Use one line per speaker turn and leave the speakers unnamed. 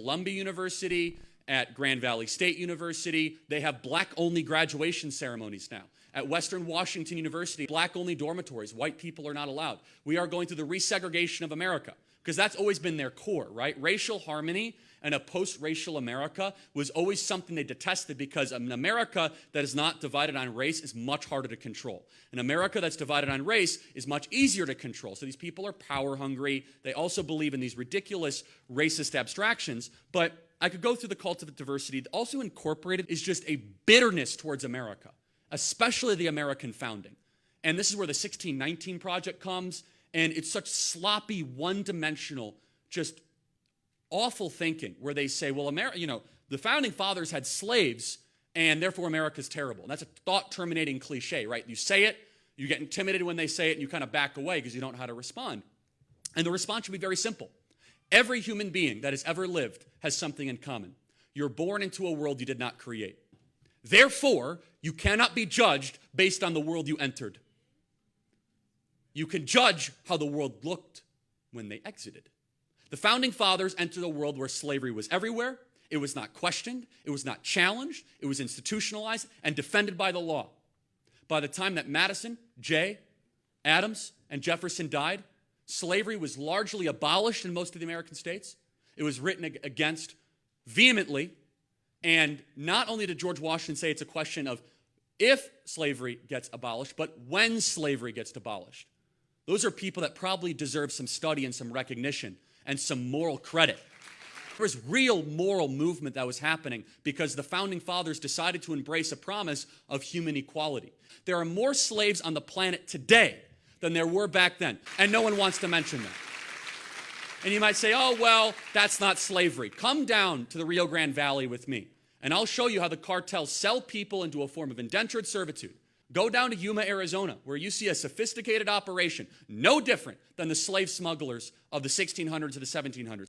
Columbia University, at Grand Valley State University. They have black-only graduation ceremonies now. At Western Washington University, black-only dormitories. White people are not allowed. We are going through the resegregation of America, because that's always been their core, right? Racial harmony and a post-racial America was always something they detested, because an America that is not divided on race is much harder to control. An America that's divided on race is much easier to control. So these people are power hungry. They also believe in these ridiculous racist abstractions. But I could go through the cult of diversity. Also incorporated is just a bitterness towards America, especially the American founding. And this is where the 1619 Project comes, and it's such sloppy, one-dimensional, just awful thinking, where they say, well, the founding fathers had slaves, and therefore America's terrible. And that's a thought-terminating cliche, right? You say it, you get intimidated when they say it, and you kind of back away because you don't know how to respond. And the response should be very simple. Every human being that has ever lived has something in common. You're born into a world you did not create. Therefore, you cannot be judged based on the world you entered. You can judge how the world looked when they exited. The founding fathers entered a world where slavery was everywhere. It was not questioned. It was not challenged. It was institutionalized and defended by the law. By the time that Madison, Jay, Adams, and Jefferson died, slavery was largely abolished in most of the American states. It was written against vehemently. And not only did George Washington say it's a question of if slavery gets abolished, but when slavery gets abolished. Those are people that probably deserve some study and some recognition and some moral credit. There was real moral movement that was happening because the founding fathers decided to embrace a promise of human equality. There are more slaves on the planet today than there were back then, and no one wants to mention that. And you might say, oh, well, that's not slavery. Come down to the Rio Grande Valley with me, and I'll show you how the cartels sell people into a form of indentured servitude. Go down to Yuma, Arizona, where you see a sophisticated operation, no different than the slave smugglers of the 1600s or the 1700s.